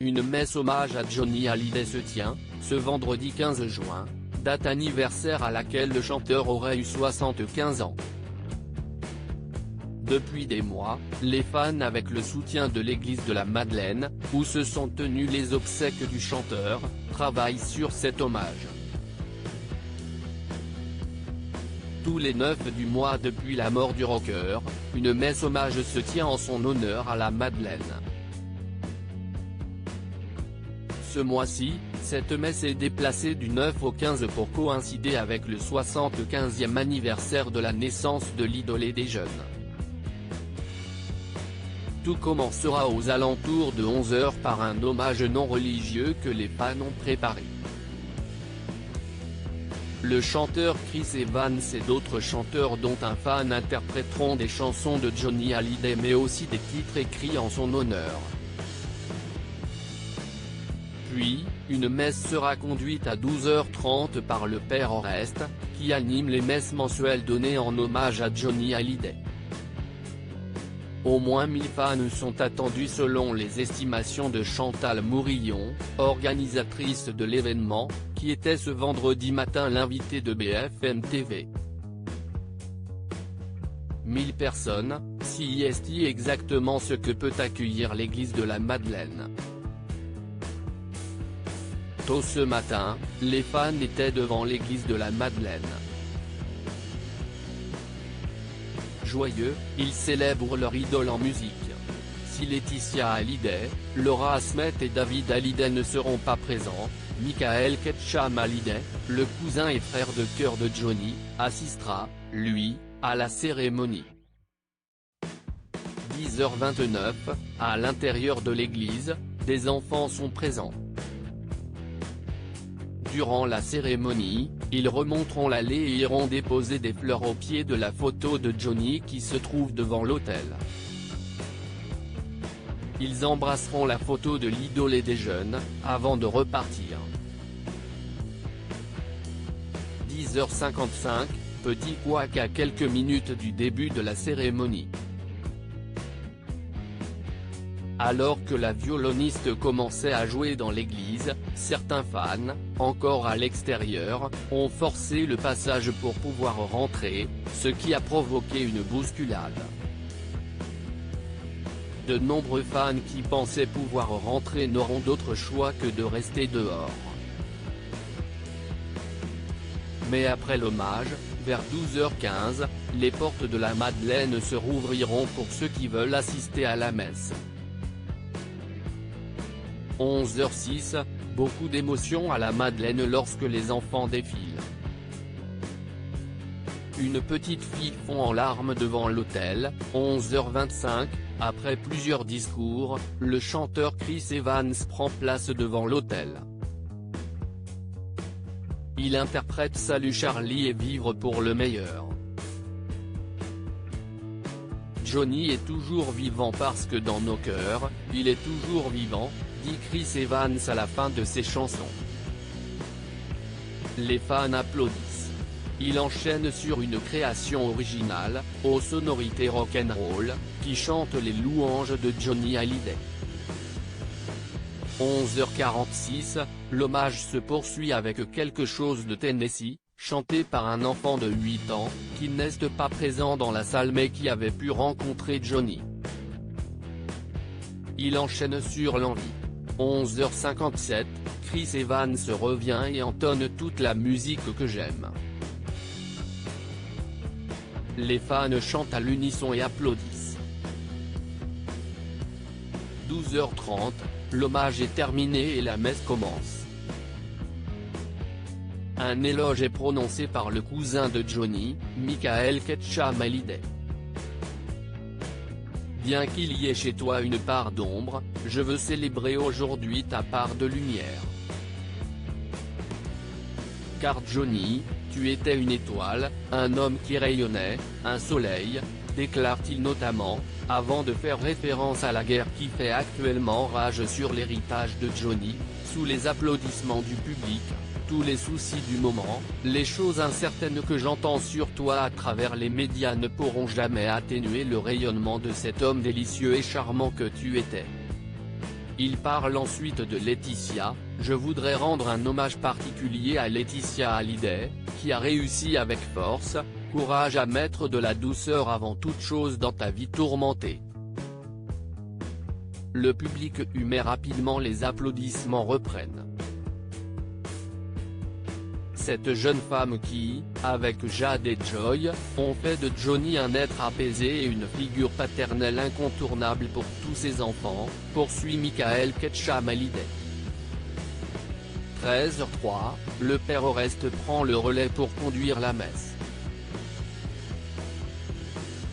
Une messe hommage à Johnny Hallyday se tient, ce vendredi 15 juin, date anniversaire à laquelle le chanteur aurait eu 75 ans. Depuis des mois, les fans avec le soutien de l'église de la Madeleine, où se sont tenues les obsèques du chanteur, travaillent sur cet hommage. Tous les 9 du mois depuis la mort du rocker, une messe hommage se tient en son honneur à la Madeleine. Ce mois-ci, cette messe est déplacée du 9 au 15 pour coïncider avec le 75e anniversaire de la naissance de l'idole des jeunes. Tout commencera aux alentours de 11 h par un hommage non religieux que les fans ont préparé. Le chanteur Chris Evans et d'autres chanteurs dont un fan interpréteront des chansons de Johnny Hallyday mais aussi des titres écrits en son honneur. Puis, une messe sera conduite à 12 h 30 par le père Oreste, qui anime les messes mensuelles données en hommage à Johnny Hallyday. Au moins 1000 fans sont attendus selon les estimations de Chantal Mourillon, organisatrice de l'événement, qui était ce vendredi matin l'invité de BFM TV. 1000 personnes, si est exactement ce que peut accueillir l'église de la Madeleine. Tôt ce matin, les fans étaient devant l'église de la Madeleine. Joyeux, ils célèbrent leur idole en musique. Si Laetitia Hallyday, Laura Asmet et David Hallyday ne seront pas présents, Michael Ketcham Hallyday, le cousin et frère de cœur de Johnny, assistera, lui, à la cérémonie. 10 h 29, à l'intérieur de l'église, des enfants sont présents. Durant la cérémonie, ils remonteront l'allée et iront déposer des fleurs au pied de la photo de Johnny qui se trouve devant l'autel. Ils embrasseront la photo de l'idole des jeunes, avant de repartir. 10 h 55, petit couac à quelques minutes du début de la cérémonie. Alors que la violoniste commençait à jouer dans l'église, certains fans, encore à l'extérieur, ont forcé le passage pour pouvoir rentrer, ce qui a provoqué une bousculade. De nombreux fans qui pensaient pouvoir rentrer n'auront d'autre choix que de rester dehors. Mais après l'hommage, vers 12 h 15, les portes de la Madeleine se rouvriront pour ceux qui veulent assister à la messe. 11 h 06, beaucoup d'émotions à la Madeleine lorsque les enfants défilent. Une petite fille fond en larmes devant l'autel. 11 h 25, après plusieurs discours, le chanteur Chris Evans prend place devant l'autel. Il interprète Salut Charlie et Vivre pour le meilleur. Johnny est toujours vivant parce que dans nos cœurs, il est toujours vivant, dit Chris Evans à la fin de ses chansons. Les fans applaudissent. Il enchaîne sur une création originale, aux sonorités rock'n'roll, qui chante les louanges de Johnny Hallyday. 11 h 46, l'hommage se poursuit avec quelque chose de Tennessee, chanté par un enfant de 8 ans, qui n'est pas présent dans la salle mais qui avait pu rencontrer Johnny. Il enchaîne sur l'envie. 11 h 57, Chris Evans revient et entonne toute la musique que j'aime. Les fans chantent à l'unisson et applaudissent. 12 h 30, l'hommage est terminé et la messe commence. Un éloge est prononcé par le cousin de Johnny, Michael Ketcham Hallyday. Bien qu'il y ait chez toi une part d'ombre, je veux célébrer aujourd'hui ta part de lumière. Car Johnny, tu étais une étoile, un homme qui rayonnait, un soleil, déclare-t-il notamment, avant de faire référence à la guerre qui fait actuellement rage sur l'héritage de Johnny, sous les applaudissements du public. Tous les soucis du moment, les choses incertaines que j'entends sur toi à travers les médias ne pourront jamais atténuer le rayonnement de cet homme délicieux et charmant que tu étais. Il parle ensuite de Laetitia: « Je voudrais rendre un hommage particulier à Laetitia Hallyday, qui a réussi avec force, courage à mettre de la douceur avant toute chose dans ta vie tourmentée. » Le public eut mais rapidement les applaudissements reprennent. Cette jeune femme qui, avec Jade et Joy, ont fait de Johnny un être apaisé et une figure paternelle incontournable pour tous ses enfants, poursuit Michael Ketcham Hallyday. 13h03, le père Oreste prend le relais pour conduire la messe.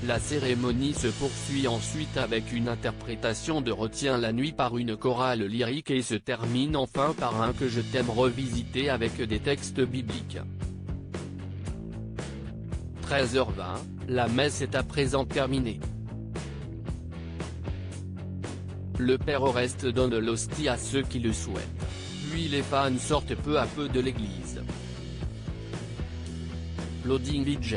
La cérémonie se poursuit ensuite avec une interprétation de Retiens la nuit par une chorale lyrique et se termine enfin par un Que je t'aime revisité avec des textes bibliques. 13h20, la messe est à présent terminée. Le père Oreste donne l'hostie à ceux qui le souhaitent, puis les fans sortent peu à peu de l'église. Loading VJ.